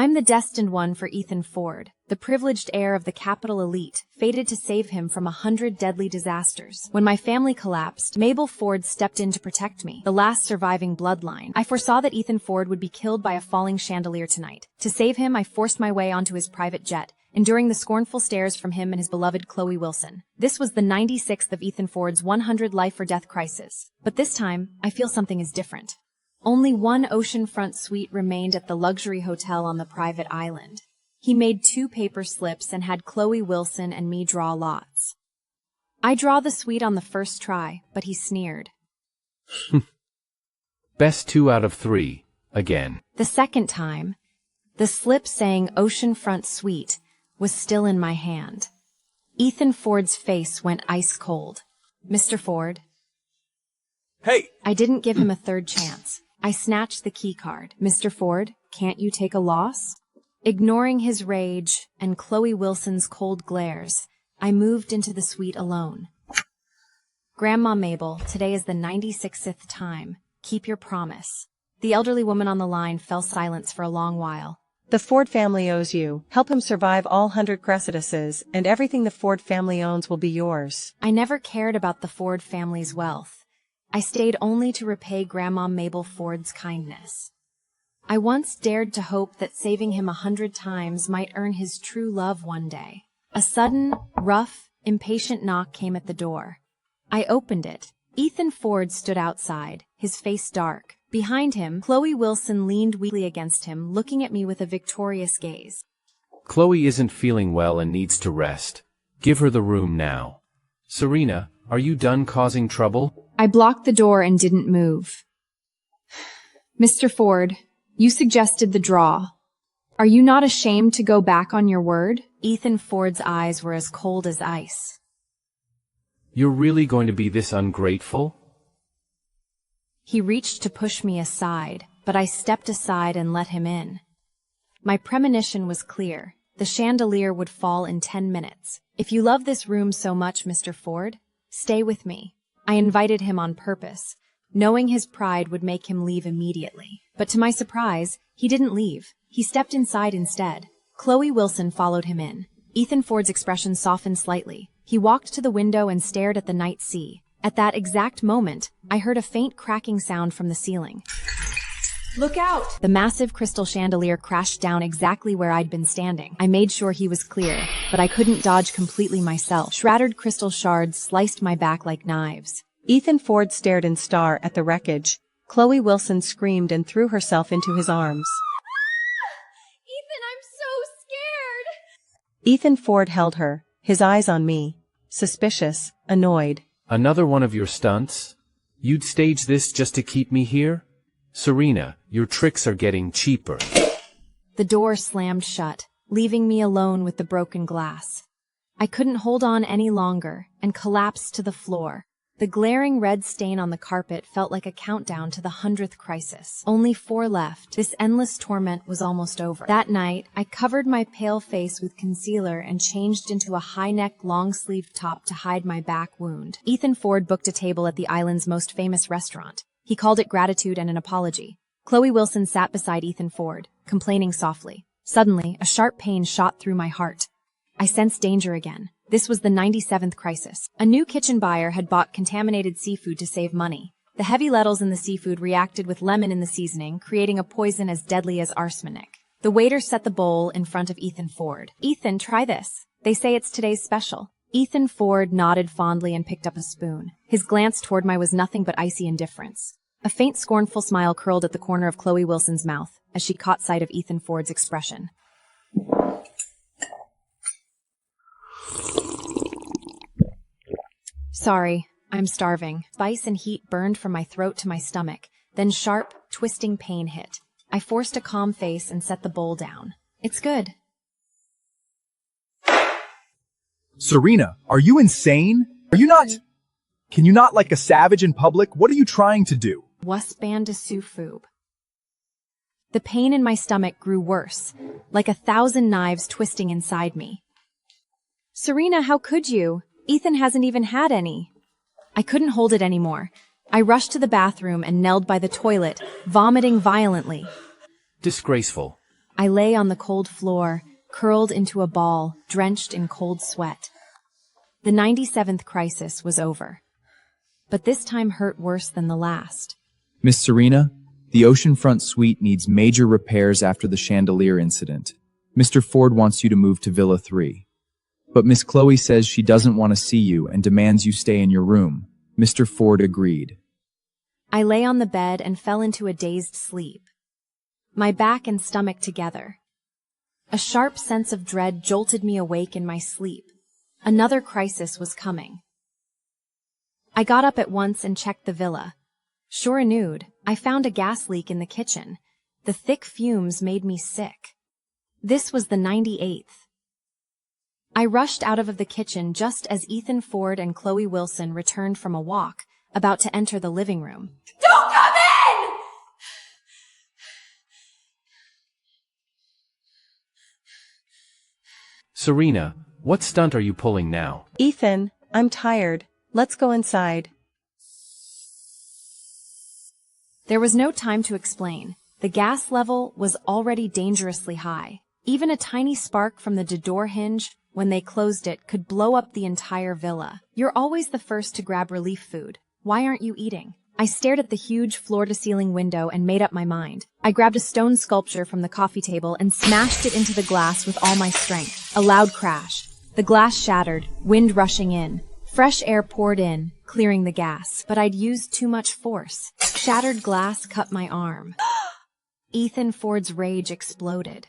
I'm the destined one for Ethan Ford, the privileged heir of the capital elite, fated to save him from 100 deadly disasters. When my family collapsed, Mabel Ford stepped in to protect me, the last surviving bloodline. I foresaw that Ethan Ford would be killed by a falling chandelier tonight. To save him, I forced my way onto his private jet, enduring the scornful stares from him and his beloved Chloe Wilson. This was the 96th of Ethan Ford's 100 life-or-death crisis. But this time, I feel something is different. Only one oceanfront suite remained at the luxury hotel on the private island. He made 2 paper slips and had Chloe Wilson and me draw lots. I draw the suite on the first try, but he sneered. Best 2 out of 3, again. The second time, the slip saying oceanfront suite was still in my hand. Ethan Ford's face went ice cold. Mr. Ford? Hey! I didn't give him a third chance. I snatched the key card. Mr. Ford, can't you take a loss? Ignoring his rage and Chloe Wilson's cold glares, I moved into the suite alone. Grandma Mabel, today is the 96th time. Keep your promise. The elderly woman on the line fell silent for a long while. The Ford family owes you. Help him survive all 100 cressiduses, and everything the Ford family owns will be yours. I never cared about the Ford family's wealth. I stayed only to repay Grandma Mabel Ford's kindness. I once dared to hope that saving him 100 times might earn his true love one day. A sudden, rough, impatient knock came at the door. I opened it. Ethan Ford stood outside, his face dark. Behind him, Chloe Wilson leaned weakly against him, looking at me with a victorious gaze. Chloe isn't feeling well and needs to rest. Give her the room now. Serena, are you done causing trouble? I blocked the door and didn't move. Mr. Ford, you suggested the draw. Are you not ashamed to go back on your word? Ethan Ford's eyes were as cold as ice. You're really going to be this ungrateful? He reached to push me aside, but I stepped aside and let him in. My premonition was clear. The chandelier would fall in 10 minutes. If you love this room so much, Mr. Ford, stay with me. I invited him on purpose, knowing his pride would make him leave immediately. But to my surprise, he didn't leave. He stepped inside instead. Chloe Wilson followed him in. Ethan Ford's expression softened slightly. He walked to the window and stared at the night sea. At that exact moment, I heard a faint cracking sound from the ceiling. Look out! The massive crystal chandelier crashed down exactly where I'd been standing. I made sure he was clear, but I couldn't dodge completely myself. Shattered crystal shards sliced my back like knives. Ethan Ford stared in stare at the wreckage. Chloe Wilson screamed and threw herself into his arms. Ethan, I'm so scared! Ethan Ford held her, his eyes on me, suspicious, annoyed. Another one of your stunts? You'd stage this just to keep me here? Serena, your tricks are getting cheaper. The door slammed shut, leaving me alone with the broken glass. I couldn't hold on any longer and collapsed to the floor. The glaring red stain on the carpet felt like a countdown to the 100th crisis. Only 4 left. This endless torment was almost over. That night, I covered my pale face with concealer and changed into a high-necked, long-sleeved top to hide my back wound. Ethan Ford booked a table at the island's most famous restaurant. He called it gratitude and an apology. Chloe Wilson sat beside Ethan Ford, complaining softly. Suddenly, a sharp pain shot through my heart. I sensed danger again. This was the 97th crisis. A new kitchen buyer had bought contaminated seafood to save money. The heavy metals in the seafood reacted with lemon in the seasoning, creating a poison as deadly as arsenic. The waiter set the bowl in front of Ethan Ford. Ethan, try this. They say it's today's special. Ethan Ford nodded fondly and picked up a spoon. His glance toward me was nothing but icy indifference. A faint scornful smile curled at the corner of Chloe Wilson's mouth as she caught sight of Ethan Ford's expression. Sorry, I'm starving. Spice and heat burned from my throat to my stomach. Then sharp, twisting pain hit. I forced a calm face and set the bowl down. It's good. Serena, are you insane? Are you not? Can you not like a savage in public? What are you trying to do? Waspan de Sufub. The pain in my stomach grew worse, like 1,000 knives twisting inside me. Serena, how could you? Ethan hasn't even had any. I couldn't hold it anymore. I rushed to the bathroom and knelt by the toilet, vomiting violently. Disgraceful. I lay on the cold floor, curled into a ball, drenched in cold sweat. The 97th crisis was over. But this time hurt worse than the last. Miss Serena, the oceanfront suite needs major repairs after the chandelier incident. Mr. Ford wants you to move to Villa 3. But Miss Chloe says she doesn't want to see you and demands you stay in your room. Mr. Ford agreed. I lay on the bed and fell into a dazed sleep. My back and stomach together. A sharp sense of dread jolted me awake in my sleep. Another crisis was coming. I got up at once and checked the villa. Sure enough, I found a gas leak in the kitchen. The thick fumes made me sick. This was the 98th. I rushed out of the kitchen just as Ethan Ford and Chloe Wilson returned from a walk, about to enter the living room. Don't come in! Serena, what stunt are you pulling now? Ethan, I'm tired. Let's go inside. There was no time to explain. The gas level was already dangerously high. Even a tiny spark from the door hinge, when they closed it, could blow up the entire villa. You're always the first to grab relief food. Why aren't you eating? I stared at the huge floor-to-ceiling window and made up my mind. I grabbed a stone sculpture from the coffee table and smashed it into the glass with all my strength. A loud crash. The glass shattered, wind rushing in. Fresh air poured in, clearing the gas, but I'd used too much force. Shattered glass cut my arm. Ethan Ford's rage exploded.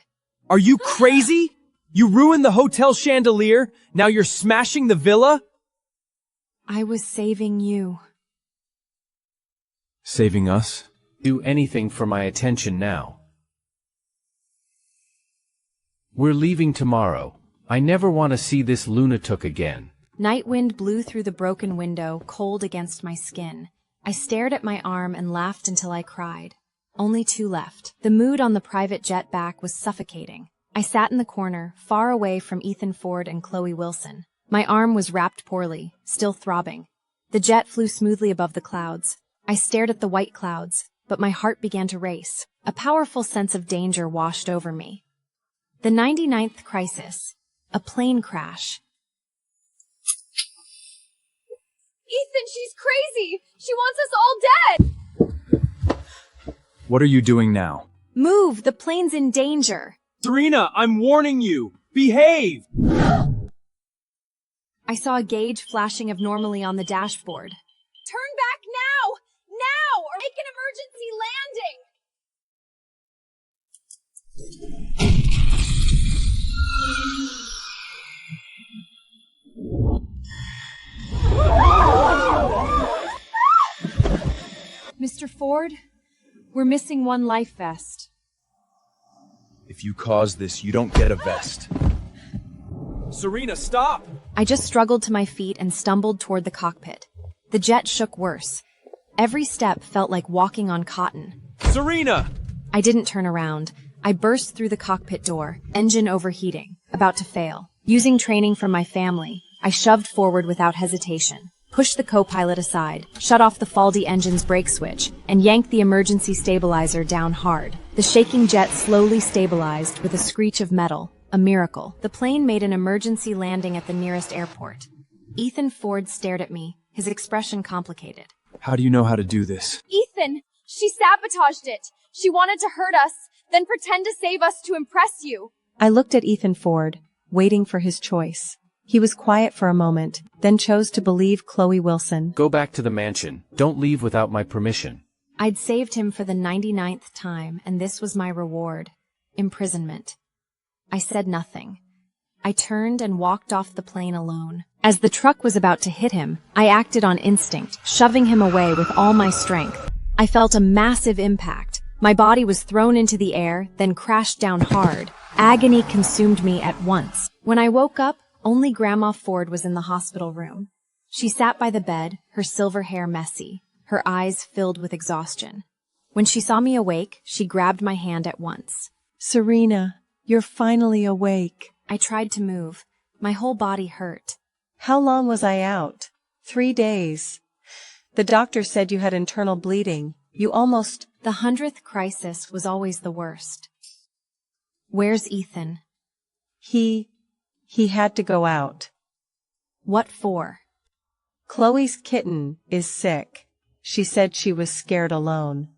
Are you crazy? You ruined the hotel chandelier, now you're smashing the villa? I was saving you. Saving us? Do anything for my attention now. We're leaving tomorrow. I never want to see this lunatic again. Night wind blew through the broken window, cold against my skin. I stared at my arm and laughed until I cried. Only 2 left. The mood on the private jet back was suffocating. I sat in the corner, far away from Ethan Ford and Chloe Wilson. My arm was wrapped poorly, still throbbing. The jet flew smoothly above the clouds. I stared at the white clouds, but my heart began to race. A powerful sense of danger washed over me. The 99th crisis. A plane crash. Ethan, she's crazy! She wants us all dead! What are you doing now? Move! The plane's in danger! Serena, I'm warning you! Behave! I saw a gauge flashing abnormally on the dashboard. Turn back now! Now! Or make an emergency landing! Mr. Ford, we're missing 1 life vest. If you cause this, you don't get a vest. Serena, stop! I just struggled to my feet and stumbled toward the cockpit. The jet shook worse. Every step felt like walking on cotton. Serena! I didn't turn around. I burst through the cockpit door, engine overheating, about to fail. Using training from my family, I shoved forward without hesitation, pushed the co-pilot aside, shut off the faulty engine's brake switch, and yanked the emergency stabilizer down hard. The shaking jet slowly stabilized with a screech of metal. A miracle. The plane made an emergency landing at the nearest airport. Ethan Ford stared at me, his expression complicated. How do you know how to do this? Ethan, she sabotaged it. She wanted to hurt us, then pretend to save us to impress you. I looked at Ethan Ford, waiting for his choice. He was quiet for a moment, then chose to believe Chloe Wilson. Go back to the mansion. Don't leave without my permission. I'd saved him for the 99th time, and this was my reward. Imprisonment. I said nothing. I turned and walked off the plane alone. As the truck was about to hit him, I acted on instinct, shoving him away with all my strength. I felt a massive impact. My body was thrown into the air, then crashed down hard. Agony consumed me at once. When I woke up, only Grandma Ford was in the hospital room. She sat by the bed, her silver hair messy, her eyes filled with exhaustion. When she saw me awake, she grabbed my hand at once. Serena, you're finally awake. I tried to move. My whole body hurt. How long was I out? 3 days. The doctor said you had internal bleeding. You almost... The 100th crisis was always the worst. Where's Ethan? He had to go out. What for? Chloe's kitten is sick. She said she was scared alone.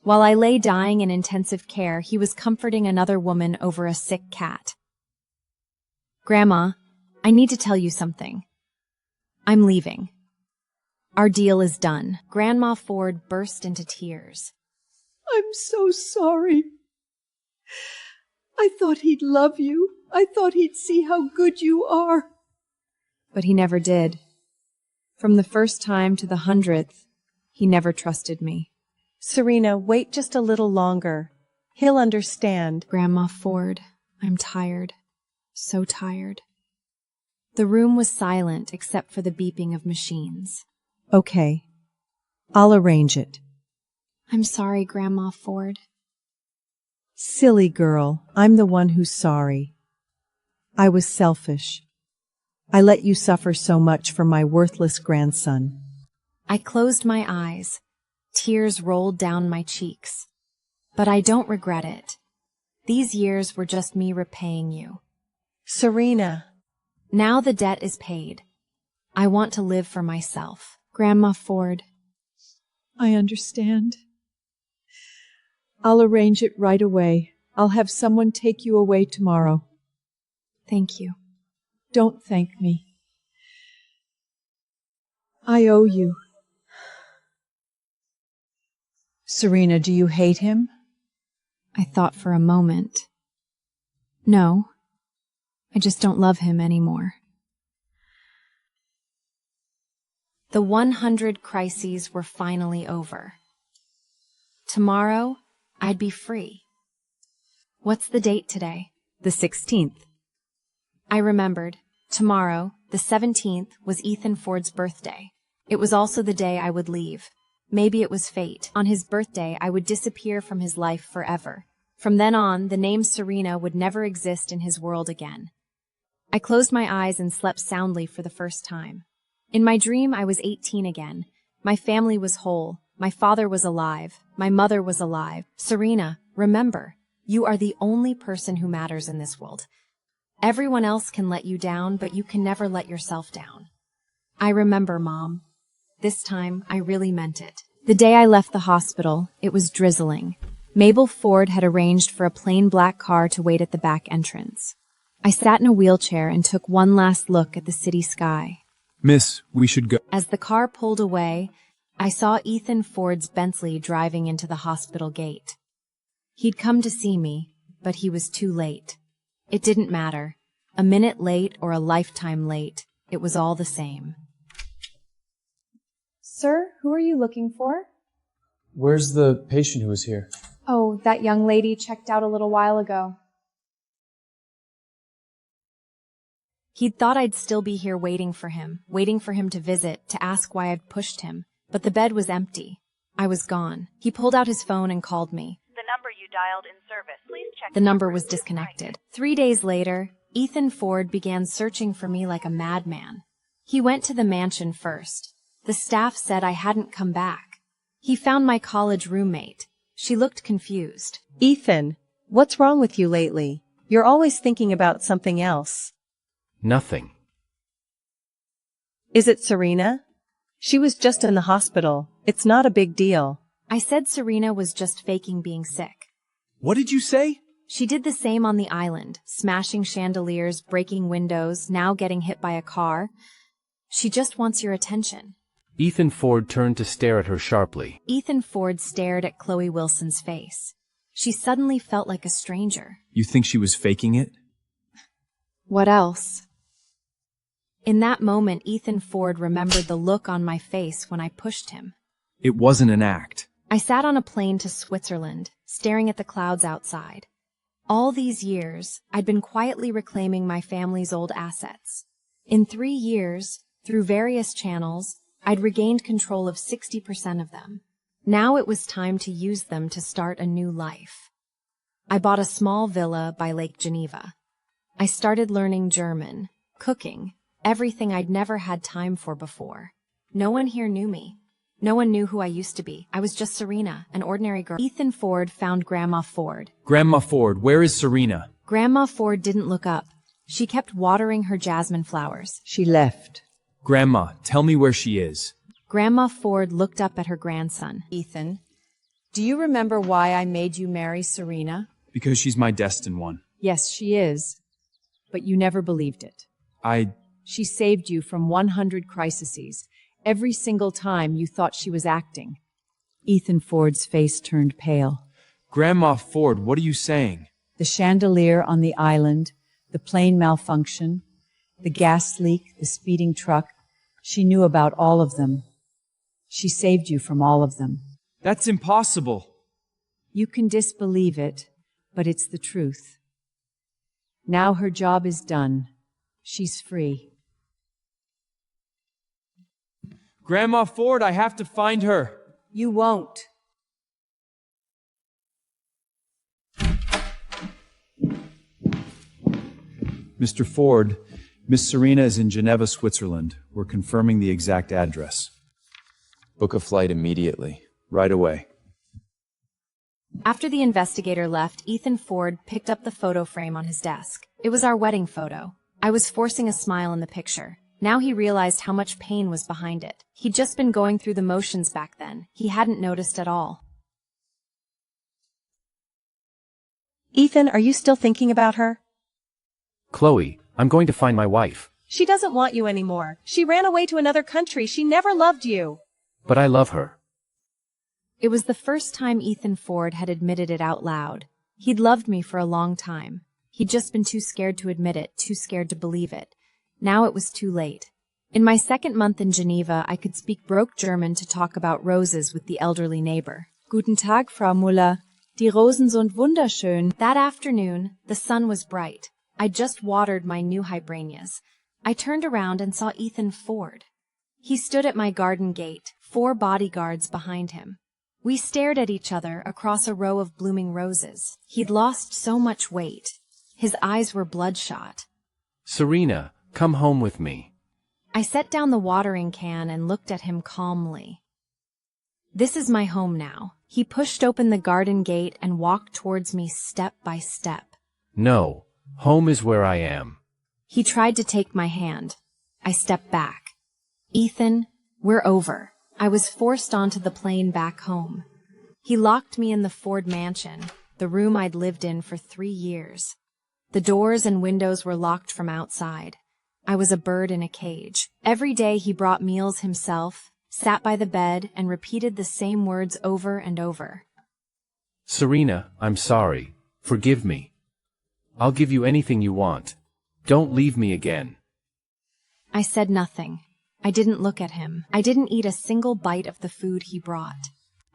While I lay dying in intensive care, he was comforting another woman over a sick cat. Grandma, I need to tell you something. I'm leaving. Our deal is done. Grandma Ford burst into tears. I'm so sorry. I thought he'd love you. I thought he'd see how good you are. But he never did. From the first time to the 100th, he never trusted me. Serena, wait just a little longer. He'll understand. Grandma Ford, I'm tired. So tired. The room was silent except for the beeping of machines. Okay. I'll arrange it. I'm sorry, Grandma Ford. Silly girl, I'm the one who's sorry. I was selfish. I let you suffer so much for my worthless grandson. I closed my eyes. Tears rolled down my cheeks. But I don't regret it. These years were just me repaying you. Serena. Now the debt is paid. I want to live for myself. Grandma Ford. I understand. I'll arrange it right away. I'll have someone take you away tomorrow. Thank you. Don't thank me. I owe you. Serena, do you hate him? I thought for a moment. No. I just don't love him anymore. The 100 crises were finally over. Tomorrow, I'd be free. What's the date today? The 16th. I remembered. Tomorrow, the 17th, was Ethan Ford's birthday. It was also the day I would leave. Maybe it was fate. On his birthday, I would disappear from his life forever. From then on, the name Serena would never exist in his world again. I closed my eyes and slept soundly for the first time. In my dream, I was 18 again. My family was whole. My father was alive. My mother was alive. Serena, remember, you are the only person who matters in this world. Everyone else can let you down, but you can never let yourself down. I remember, Mom. This time, I really meant it. The day I left the hospital, it was drizzling. Mabel Ford had arranged for a plain black car to wait at the back entrance. I sat in a wheelchair and took one last look at the city sky. Miss, we should go. As the car pulled away, I saw Ethan Ford's Bentley driving into the hospital gate. He'd come to see me, but he was too late. It didn't matter. A minute late or a lifetime late, it was all the same. Sir, who are you looking for? Where's the patient who was here? Oh, that young lady checked out a little while ago. He'd thought I'd still be here waiting for him to visit, to ask why I'd pushed him. But the bed was empty. I was gone. He pulled out his phone and called me. The number you dialed in service. Please check. The number was disconnected. 3 days later, Ethan Ford began searching for me like a madman. He went to the mansion first. The staff said I hadn't come back. He found my college roommate. She looked confused. Ethan, what's wrong with you lately? You're always thinking about something else. Nothing. Is it Serena? She was just in the hospital. It's not a big deal. I said Serena was just faking being sick. What did you say? She did the same on the island, smashing chandeliers, breaking windows, now getting hit by a car. She just wants your attention. Ethan Ford turned to stare at her sharply. Ethan Ford stared at Chloe Wilson's face. She suddenly felt like a stranger. You think she was faking it? What else? In that moment, Ethan Ford remembered the look on my face when I pushed him. It wasn't an act. I sat on a plane to Switzerland, staring at the clouds outside. All these years, I'd been quietly reclaiming my family's old assets. In 3 years, through various channels, I'd regained control of 60% of them. Now it was time to use them to start a new life. I bought a small villa by Lake Geneva. I started learning German, cooking, everything I'd never had time for before. No one here knew me. No one knew who I used to be. I was just Serena, an ordinary girl. Ethan Ford found Grandma Ford. Grandma Ford, where is Serena? Grandma Ford didn't look up. She kept watering her jasmine flowers. She left. Grandma, tell me where she is. Grandma Ford looked up at her grandson. Ethan, do you remember why I made you marry Serena? Because she's my destined one. Yes, she is. But you never believed it. She saved you from 100 crises. Every single time you thought she was acting. Ethan Ford's face turned pale. Grandma Ford, what are you saying? The chandelier on the island, the plane malfunction, the gas leak, the speeding truck. She knew about all of them. She saved you from all of them. That's impossible. You can disbelieve it, but it's the truth. Now her job is done. She's free. Grandma Ford, I have to find her. You won't. Mr. Ford, Miss Serena is in Geneva, Switzerland. We're confirming the exact address. Book a flight immediately. Right away. After the investigator left, Ethan Ford picked up the photo frame on his desk. It was our wedding photo. I was forcing a smile in the picture. Now he realized how much pain was behind it. He'd just been going through the motions back then. He hadn't noticed at all. Ethan, are you still thinking about her? Chloe, I'm going to find my wife. She doesn't want you anymore. She ran away to another country. She never loved you. But I love her. It was the first time Ethan Ford had admitted it out loud. He'd loved me for a long time. He'd just been too scared to admit it, too scared to believe it. Now it was too late. In my second month in Geneva, I could speak broke German to talk about roses with the elderly neighbor. Guten Tag, Frau Müller. Die Rosen sind wunderschön. That afternoon, the sun was bright. I just watered my new hybranias. I turned around and saw Ethan Ford. He stood at my garden gate, 4 bodyguards behind him. We stared at each other across a row of blooming roses. He'd lost so much weight. His eyes were bloodshot. Serena, come home with me. I set down the watering can and looked at him calmly. This is my home now. He pushed open the garden gate and walked towards me step by step. No, home is where I am. He tried to take my hand. I stepped back. Ethan, we're over. I was forced onto the plane back home. He locked me in the Ford mansion, the room I'd lived in for 3 years. The doors and windows were locked from outside. I was a bird in a cage. Every day he brought meals himself, sat by the bed, and repeated the same words over and over. Serena, I'm sorry. Forgive me. I'll give you anything you want. Don't leave me again. I said nothing. I didn't look at him. I didn't eat a single bite of the food he brought.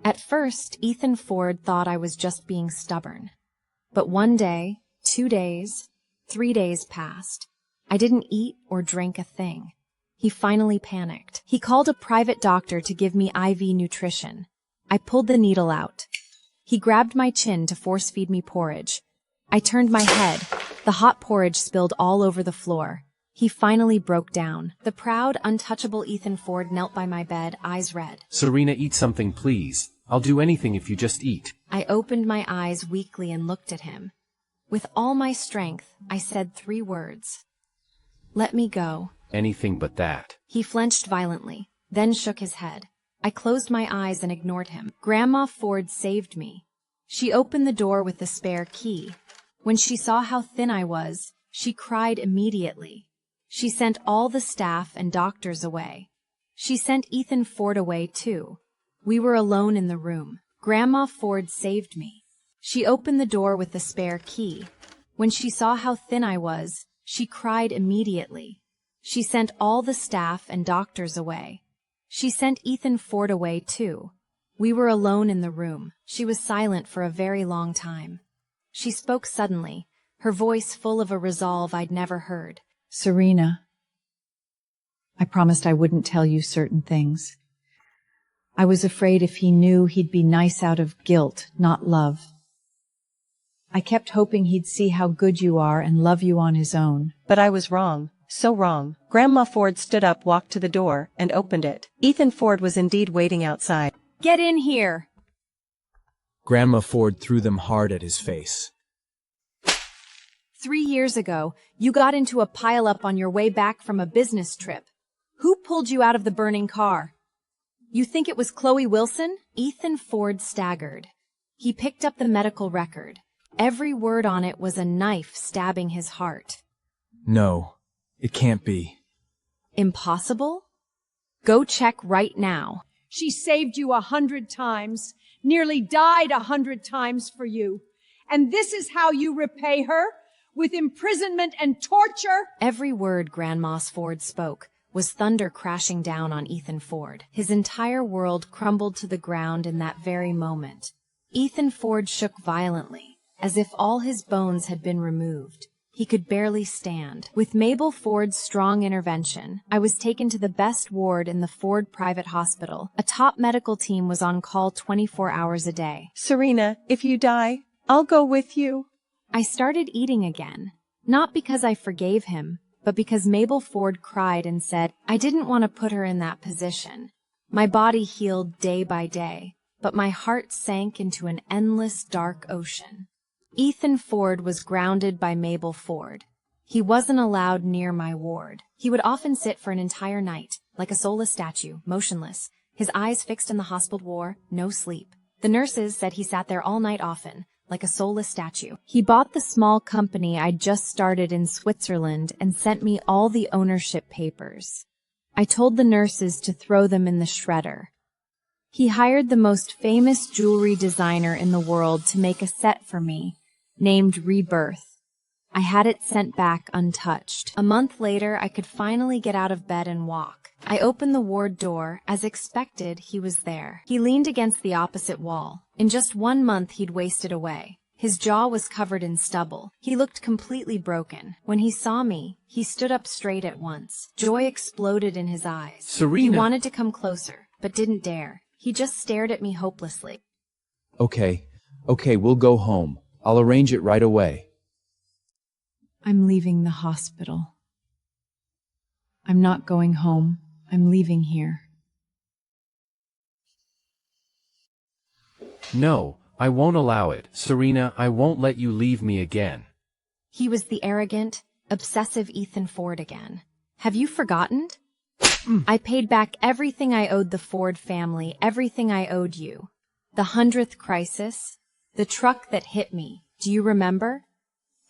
At first, Ethan Ford thought I was just being stubborn. But 1 day, 2 days, 3 days passed. I didn't eat or drink a thing. He finally panicked. He called a private doctor to give me IV nutrition. I pulled the needle out. He grabbed my chin to force-feed me porridge. I turned my head. The hot porridge spilled all over the floor. He finally broke down. The proud, untouchable Ethan Ford knelt by my bed, eyes red. Serena, eat something, please. I'll do anything if you just eat. I opened my eyes weakly and looked at him. With all my strength, I said 3 words. Let me go. Anything but that. He flinched violently, then shook his head. I closed my eyes and ignored him. Grandma Ford saved me. She opened the door with the spare key. When she saw how thin I was, she cried immediately. She sent all the staff and doctors away. She sent Ethan Ford away, too. We were alone in the room. Grandma Ford saved me. She opened the door with the spare key. When she saw how thin I was, she cried immediately. She sent all the staff and doctors away. She sent Ethan Ford away, too. We were alone in the room. She was silent for a very long time. She spoke suddenly, her voice full of a resolve I'd never heard. Serena, I promised I wouldn't tell you certain things. I was afraid if he knew, he'd be nice out of guilt, not love. I kept hoping he'd see how good you are and love you on his own. But I was wrong. So wrong. Grandma Ford stood up, walked to the door, and opened it. Ethan Ford was indeed waiting outside. Get in here! Grandma Ford threw them hard at his face. 3 years ago, you got into a pileup on your way back from a business trip. Who pulled you out of the burning car? You think it was Chloe Wilson? Ethan Ford staggered. He picked up the medical record. Every word on it was a knife stabbing his heart. No, it can't be. Impossible? Go check right now. She saved you 100 times, nearly died 100 times for you. And this is how you repay her? With imprisonment and torture? Every word Grandma Ford spoke was thunder crashing down on Ethan Ford. His entire world crumbled to the ground in that very moment. Ethan Ford shook violently, as if all his bones had been removed. He could barely stand. With Mabel Ford's strong intervention, I was taken to the best ward in the Ford Private Hospital. A top medical team was on call 24 hours a day. Serena, if you die, I'll go with you. I started eating again, not because I forgave him, but because Mabel Ford cried and said, I didn't want to put her in that position. My body healed day by day, but my heart sank into an endless dark ocean. Ethan Ford was grounded by Mabel Ford. He wasn't allowed near my ward. He would often sit for an entire night, like a soulless statue, motionless, his eyes fixed in the hospital ward, no sleep. The nurses said he sat there all night often, like a soulless statue. He bought the small company I'd just started in Switzerland and sent me all the ownership papers. I told the nurses to throw them in the shredder. He hired the most famous jewelry designer in the world to make a set for me, named Rebirth. I had it sent back untouched. A month later, I could finally get out of bed and walk. I opened the ward door. As expected, he was there. He leaned against the opposite wall. In just 1 month, he'd wasted away. His jaw was covered in stubble. He looked completely broken. When he saw me, he stood up straight at once. Joy exploded in his eyes. Serena! He wanted to come closer, but didn't dare. He just stared at me hopelessly. Okay, we'll go home. I'll arrange it right away. I'm leaving the hospital. I'm not going home. I'm leaving here. No, I won't allow it. Serena, I won't let you leave me again. He was the arrogant, obsessive Ethan Ford again. Have you forgotten? I paid back everything I owed the Ford family, everything I owed you. The 100th crisis, the truck that hit me, do you remember?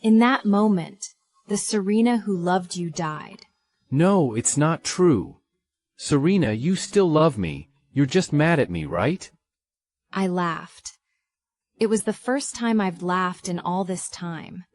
In that moment, the Serena who loved you died. No, it's not true. Serena, you still love me. You're just mad at me, right? I laughed. It was the first time I've laughed in all this time.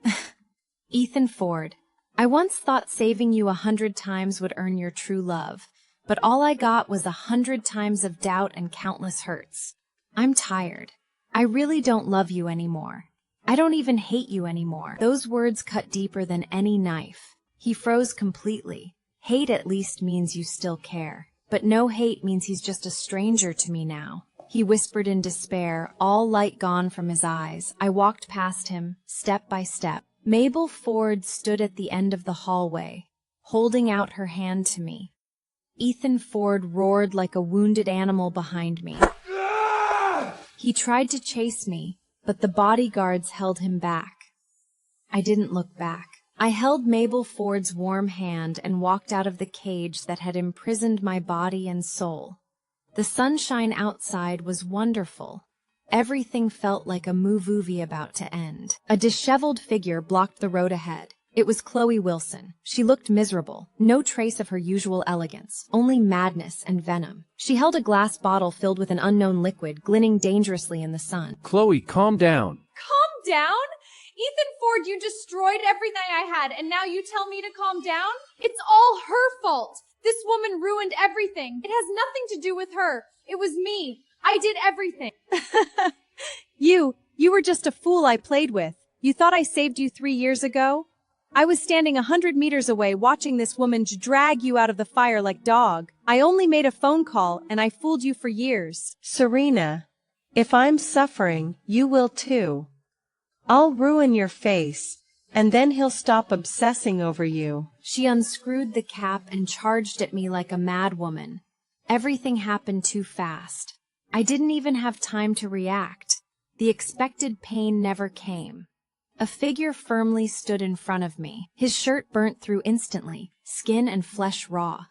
Ethan Ford, I once thought saving you 100 times would earn your true love, but all I got was 100 times of doubt and countless hurts. I'm tired. I really don't love you anymore. I don't even hate you anymore. Those words cut deeper than any knife. He froze completely. Hate at least means you still care. But no hate means he's just a stranger to me now. He whispered in despair, all light gone from his eyes. I walked past him, step by step. Mabel Ford stood at the end of the hallway, holding out her hand to me. Ethan Ford roared like a wounded animal behind me. He tried to chase me, but the bodyguards held him back. I didn't look back. I held Mabel Ford's warm hand and walked out of the cage that had imprisoned my body and soul. The sunshine outside was wonderful. Everything felt like a movie about to end. A disheveled figure blocked the road ahead. It was Chloe Wilson. She looked miserable, no trace of her usual elegance, only madness and venom. She held a glass bottle filled with an unknown liquid, glinting dangerously in the sun. Chloe, calm down. Calm down? Ethan Ford, you destroyed everything I had, and now you tell me to calm down? It's all her fault. This woman ruined everything. It has nothing to do with her. It was me. I did everything. You were just a fool I played with. You thought I saved you 3 years ago? I was standing 100 meters away watching this woman drag you out of the fire like dog. I only made a phone call and I fooled you for years. Serena, if I'm suffering, you will too. I'll ruin your face, And then he'll stop obsessing over you. She unscrewed the cap and charged at me like a madwoman. Everything happened too fast. I didn't even have time to react. The expected pain never came. A figure firmly stood in front of me. His shirt burnt through instantly, skin and flesh raw.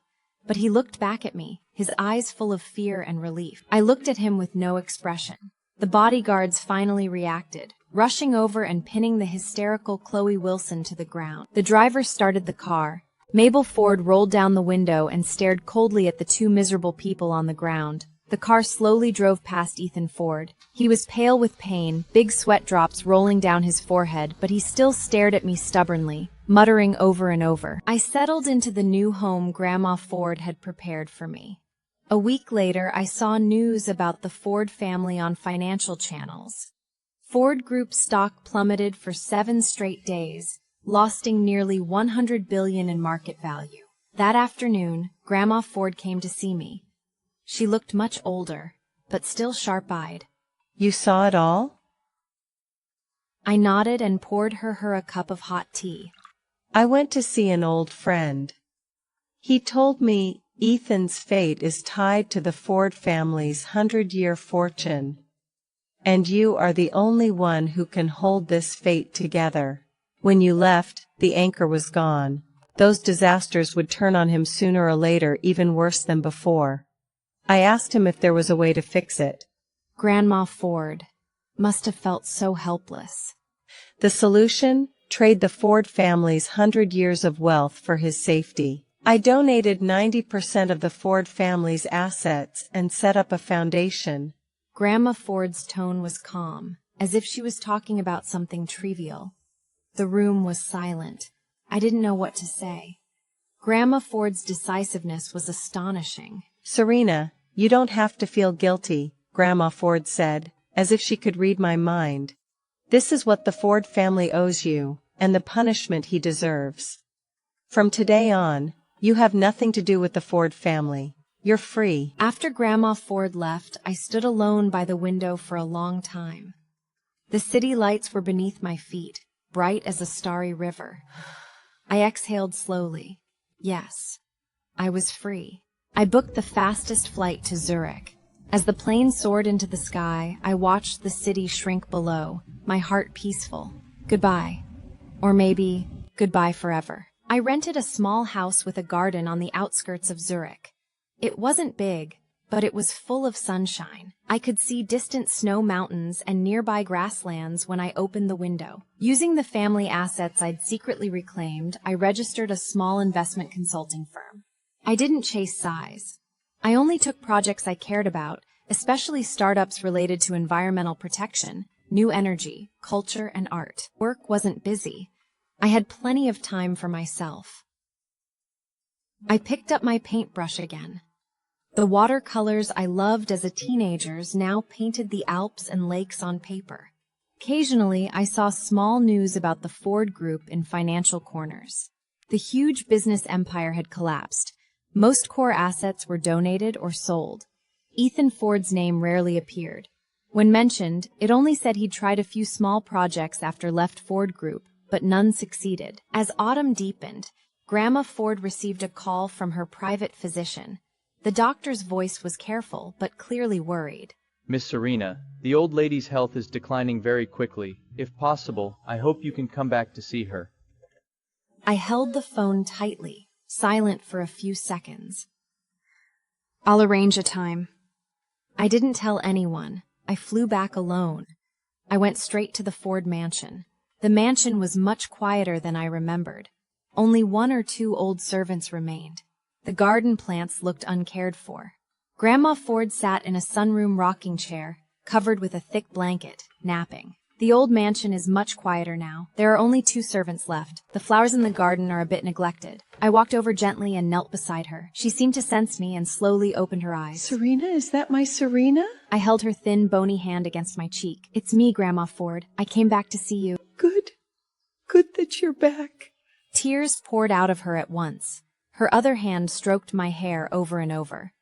But he looked back at me, his eyes full of fear and relief. I looked at him with no expression. The bodyguards finally reacted, rushing over and pinning the hysterical Chloe Wilson to the ground. The driver started the car. Mabel Ford rolled down the window and stared coldly at the two miserable people on the ground. The car slowly drove past Ethan Ford. He was pale with pain, big sweat drops rolling down his forehead, but he still stared at me stubbornly, muttering over and over. I settled into the new home Grandma Ford had prepared for me. A week later, I saw news about the Ford family on financial channels. Ford Group stock plummeted for 7 straight days, losing nearly $100 billion in market value. That afternoon, Grandma Ford came to see me. She looked much older, but still sharp-eyed. You saw it all? I nodded and poured her a cup of hot tea. I went to see an old friend. He told me Ethan's fate is tied to the Ford family's 100-year fortune. And you are the only one who can hold this fate together. When you left, the anchor was gone. Those disasters would turn on him sooner or later, even worse than before. I asked him if there was a way to fix it. Grandma Ford must have felt so helpless. The solution? Trade the Ford family's 100 years of wealth for his safety. I donated 90% of the Ford family's assets and set up a foundation. Grandma Ford's tone was calm, as if she was talking about something trivial. The room was silent. I didn't know what to say. Grandma Ford's decisiveness was astonishing. Serena, you don't have to feel guilty, Grandma Ford said, as if she could read my mind. This is what the Ford family owes you, and the punishment he deserves. From today on, you have nothing to do with the Ford family. You're free. After Grandma Ford left, I stood alone by the window for a long time. The city lights were beneath my feet, bright as a starry river. I exhaled slowly. Yes, I was free. I booked the fastest flight to Zurich. As the plane soared into the sky, I watched the city shrink below, my heart peaceful. Goodbye. Or maybe, goodbye forever. I rented a small house with a garden on the outskirts of Zurich. It wasn't big, but it was full of sunshine. I could see distant snow mountains and nearby grasslands when I opened the window. Using the family assets I'd secretly reclaimed, I registered a small investment consulting firm. I didn't chase size. I only took projects I cared about, especially startups related to environmental protection, new energy, culture, and art. Work wasn't busy. I had plenty of time for myself. I picked up my paintbrush again. The watercolors I loved as a teenager now painted the Alps and lakes on paper. Occasionally, I saw small news about the Ford Group in financial corners. The huge business empire had collapsed. Most core assets were donated or sold. Ethan Ford's name rarely appeared. When mentioned, it only said he'd tried a few small projects after left Ford Group, but none succeeded. As autumn deepened, Grandma Ford received a call from her private physician. The doctor's voice was careful, but clearly worried. Miss Serena, the old lady's health is declining very quickly. If possible, I hope you can come back to see her. I held the phone tightly, silent for a few seconds. I'll arrange a time. I didn't tell anyone. I flew back alone. I went straight to the Ford mansion. The mansion was much quieter than I remembered. Only 1 or 2 old servants remained. The garden plants looked uncared for. Grandma Ford sat in a sunroom rocking chair, covered with a thick blanket, napping. The old mansion is much quieter now. There are only 2 servants left. The flowers in the garden are a bit neglected. I walked over gently and knelt beside her. She seemed to sense me and slowly opened her eyes. Serena, is that my Serena? I held her thin, bony hand against my cheek. It's me, Grandma Ford. I came back to see you. Good. Good that you're back. Tears poured out of her at once. Her other hand stroked my hair over and over.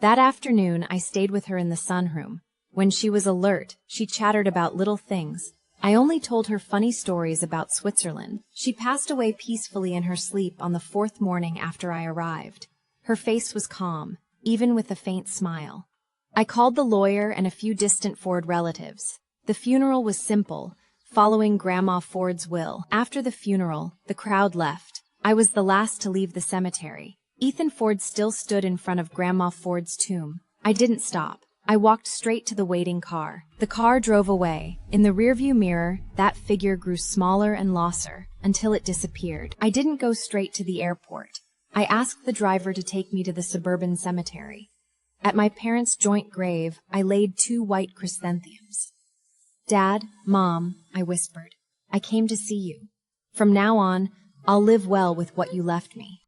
That afternoon, I stayed with her in the sunroom. When she was alert, she chattered about little things, I only told her funny stories about Switzerland. She passed away peacefully in her sleep on the 4th morning after I arrived. Her face was calm, even with a faint smile. I called the lawyer and a few distant Ford relatives. The funeral was simple, following Grandma Ford's will. After the funeral, the crowd left. I was the last to leave the cemetery. Ethan Ford still stood in front of Grandma Ford's tomb. I didn't stop. I walked straight to the waiting car. The car drove away. In the rearview mirror, that figure grew smaller and losser, until it disappeared. I didn't go straight to the airport. I asked the driver to take me to the suburban cemetery. At my parents' joint grave, I laid 2 white chrysanthemums. "Dad, Mom," I whispered, "I came to see you. From now on, I'll live well with what you left me."